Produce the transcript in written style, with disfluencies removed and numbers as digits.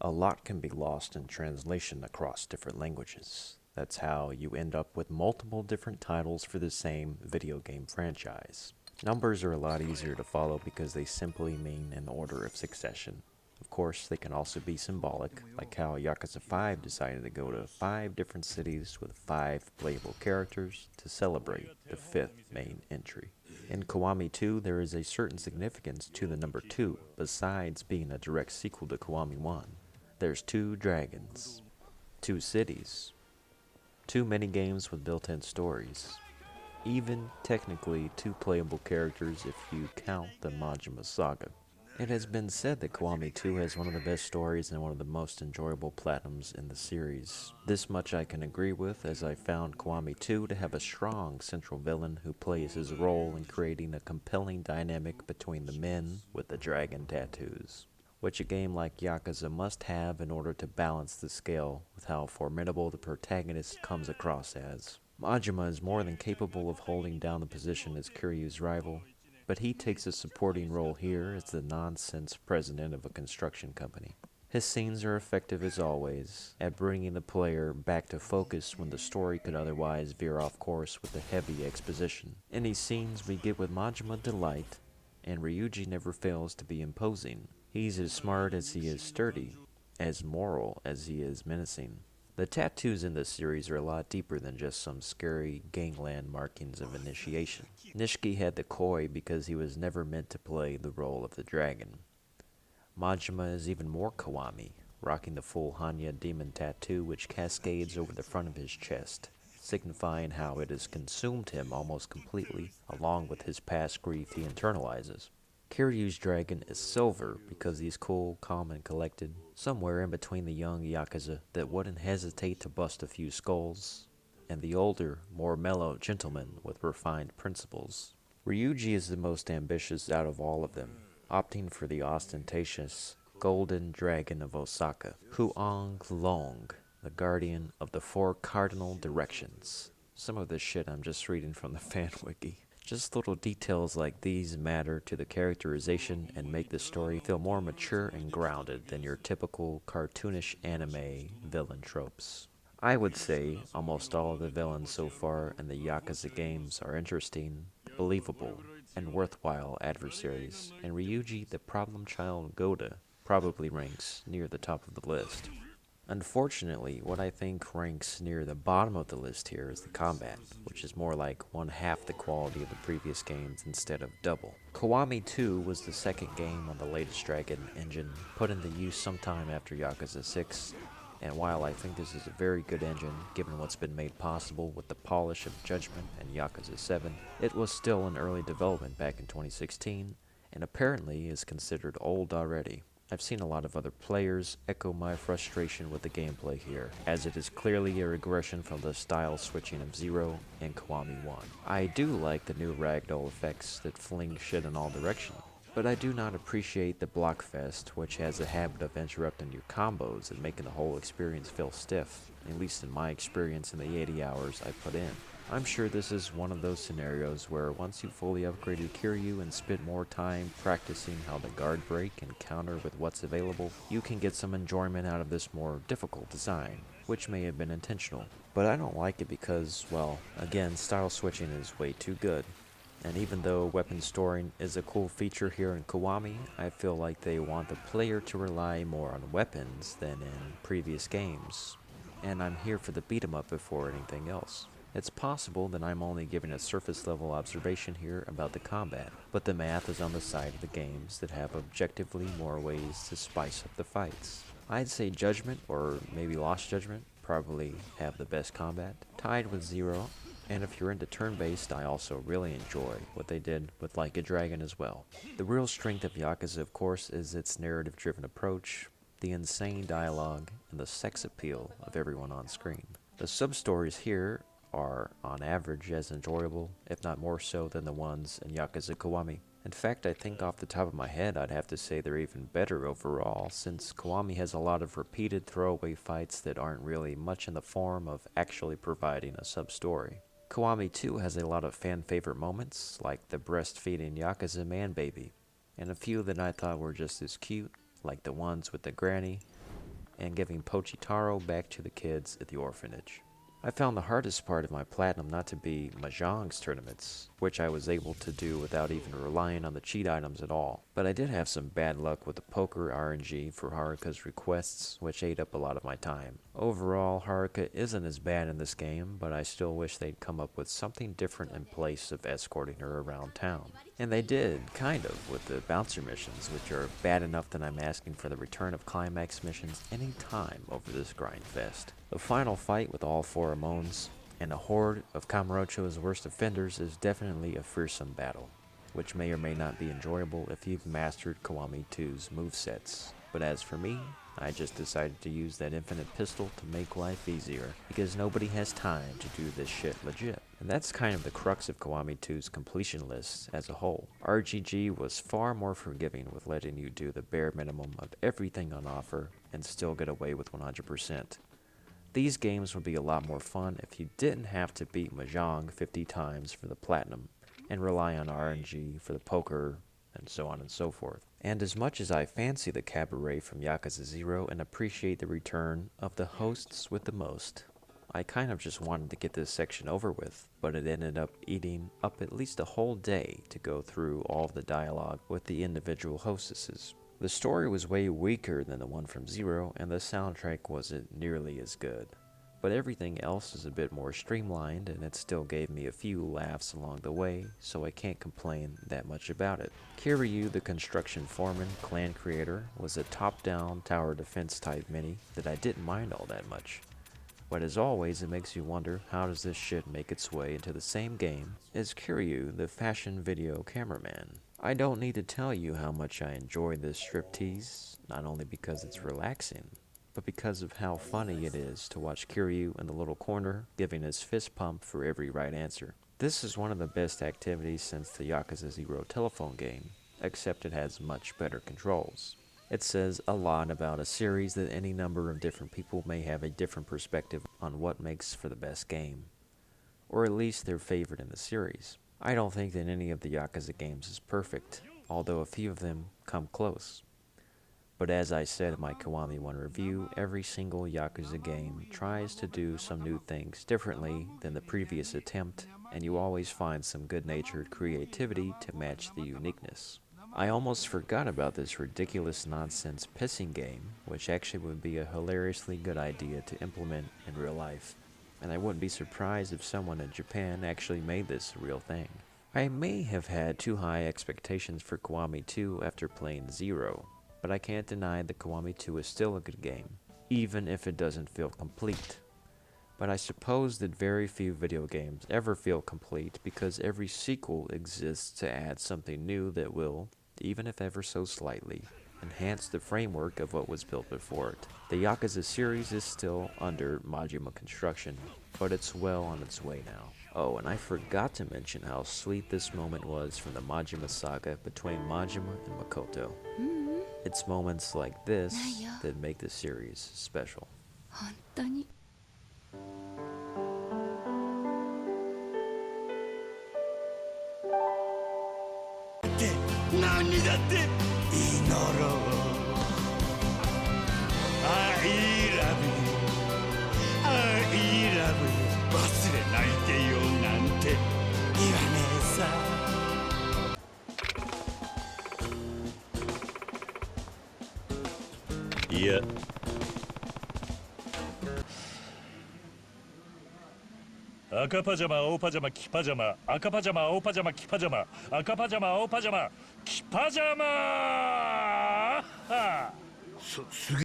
A lot can be lost in translation across different languages. That's how you end up with multiple different titles for the same video game franchise. Numbers are a lot easier to follow because they simply mean an order of succession. Of course, they can also be symbolic, like how Yakuza 5 decided to go to 5 different cities with 5 playable characters to celebrate the 5th main entry. In Kiwami 2, there is a certain significance to the number 2, besides being a direct sequel to Kiwami 1. There's 2 dragons, 2 cities, 2 minigames with built-in stories, even technically 2 playable characters if you count the Majima Saga. It has been said that Kiwami 2 has one of the best stories and one of the most enjoyable platinums in the series. This much I can agree with, as I found Kiwami 2 to have a strong central villain who plays his role in creating a compelling dynamic between the men with the dragon tattoos, which a game like Yakuza must have in order to balance the scale with how formidable the protagonist comes across as. Majima is more than capable of holding down the position as Kiryu's rival, but he takes a supporting role here as the nonsense president of a construction company. His scenes are effective as always, at bringing the player back to focus when the story could otherwise veer off course with the heavy exposition. In these scenes, we get with Majima delight, and Ryuji never fails to be imposing. He's as smart as he is sturdy, as moral as he is menacing. The tattoos in this series are a lot deeper than just some scary gangland markings of initiation. Nishiki had the koi because he was never meant to play the role of the dragon. Majima is even more Kiwami, rocking the full Hanya demon tattoo which cascades over the front of his chest, signifying how it has consumed him almost completely, along with his past grief he internalizes. Kiryu's dragon is silver because he's cool, calm, and collected, somewhere in between the young Yakuza that wouldn't hesitate to bust a few skulls, and the older, more mellow gentleman with refined principles. Ryuji is the most ambitious out of all of them, opting for the ostentatious Golden Dragon of Osaka, Huang Long, the guardian of the 4 cardinal directions. Some of this shit I'm just reading from the fan wiki. Just little details like these matter to the characterization and make the story feel more mature and grounded than your typical cartoonish anime villain tropes. I would say almost all of the villains so far in the Yakuza games are interesting, believable, and worthwhile adversaries, and Ryuji the problem child Goda probably ranks near the top of the list. Unfortunately, what I think ranks near the bottom of the list here is the combat, which is more like one half the quality of the previous games instead of double. Kiwami 2 was the second game on the latest Dragon engine, put into use sometime after Yakuza 6, and while I think this is a very good engine, given what's been made possible with the polish of Judgment and Yakuza 7, it was still in early development back in 2016, and apparently is considered old already. I've seen a lot of other players echo my frustration with the gameplay here, as it is clearly a regression from the style switching of Zero and Kiwami 1. I do like the new ragdoll effects that fling shit in all directions, but I do not appreciate the Blockfest, which has a habit of interrupting your combos and making the whole experience feel stiff, at least in my experience in the 80 hours I put in. I'm sure this is one of those scenarios where once you fully upgraded Kiryu and spent more time practicing how to guard break and counter with what's available, you can get some enjoyment out of this more difficult design, which may have been intentional. But I don't like it because, well, again, style switching is way too good. And even though weapon storing is a cool feature here in Kiwami, I feel like they want the player to rely more on weapons than in previous games. And I'm here for the beat 'em up before anything else. It's possible that I'm only giving a surface level observation here about the combat, but the math is on the side of the games that have objectively more ways to spice up the fights. I'd say Judgment, or maybe Lost Judgment, probably have the best combat, tied with Zero, and if you're into turn-based, I also really enjoy what they did with Like a Dragon as well. The real strength of Yakuza, of course, is its narrative-driven approach, the insane dialogue, and the sex appeal of everyone on screen. The substories here are, on average, as enjoyable, if not more so, than the ones in Yakuza Kiwami. In fact, I think off the top of my head I'd have to say they're even better overall, since Kiwami has a lot of repeated throwaway fights that aren't really much in the form of actually providing a sub-story. Kiwami 2 has a lot of fan-favorite moments, like the breastfeeding Yakuza man-baby, and a few that I thought were just as cute, like the ones with the granny, and giving Pochitaro back to the kids at the orphanage. I found the hardest part of my platinum not to be Mahjong's tournaments, which I was able to do without even relying on the cheat items at all. But I did have some bad luck with the poker RNG for Haruka's requests, which ate up a lot of my time. Overall, Haruka isn't as bad in this game, but I still wish they'd come up with something different in place of escorting her around town. And they did, kind of, with the bouncer missions, which are bad enough that I'm asking for the return of climax missions any time over this grind fest. The final fight with all four Ramones and a horde of Kamurocho's worst offenders is definitely a fearsome battle, which may or may not be enjoyable if you've mastered Kiwami 2's movesets. But as for me, I just decided to use that infinite pistol to make life easier, because nobody has time to do this shit legit. And that's kind of the crux of Kiwami 2's completion list as a whole. RGG was far more forgiving with letting you do the bare minimum of everything on offer and still get away with 100%. These games would be a lot more fun if you didn't have to beat Mahjong 50 times for the platinum and rely on RNG for the poker and so on and so forth. And as much as I fancy the cabaret from Yakuza 0 and appreciate the return of the hosts with the most, I kind of just wanted to get this section over with, but it ended up eating up at least a whole day to go through all of the dialogue with the individual hostesses. The story was way weaker than the one from Zero, and the soundtrack wasn't nearly as good. But everything else is a bit more streamlined, and it still gave me a few laughs along the way, so I can't complain that much about it. Kiryu, the construction foreman, clan creator, was a top-down tower defense type mini that I didn't mind all that much. But as always, it makes you wonder, how does this shit make its way into the same game as Kiryu, the fashion video cameraman? I don't need to tell you how much I enjoy this striptease, not only because it's relaxing, but because of how funny it is to watch Kiryu in the little corner giving his fist pump for every right answer. This is one of the best activities since the Yakuza 0 telephone game, except it has much better controls. It says a lot about a series that any number of different people may have a different perspective on what makes for the best game, or at least their favorite in the series. I don't think that any of the Yakuza games is perfect, although a few of them come close. But as I said in my Kiwami 1 review, every single Yakuza game tries to do some new things differently than the previous attempt, and you always find some good-natured creativity to match the uniqueness. I almost forgot about this ridiculous nonsense pissing game, which actually would be a hilariously good idea to implement in real life. And I wouldn't be surprised if someone in Japan actually made this a real thing. I may have had too high expectations for Kiwami 2 after playing 0, but I can't deny that Kiwami 2 is still a good game, even if it doesn't feel complete. But I suppose that very few video games ever feel complete because every sequel exists to add something new that will, even if ever so slightly, enhance the framework of what was built before it. The Yakuza series is still under Majima construction, but it's well on its way now. Oh, and I forgot to mention how sweet this moment was from the Majima saga between Majima and Makoto. It's moments like this that make the series special. 本当に何だって祈ろう I love you I love you 忘れないでよなんて言わねえさいや赤パジャマ青パジャマ黄パジャマ赤パジャマ青パジャマ黄パジャマ赤パジャマ青パジャマ黄パジャマすげえ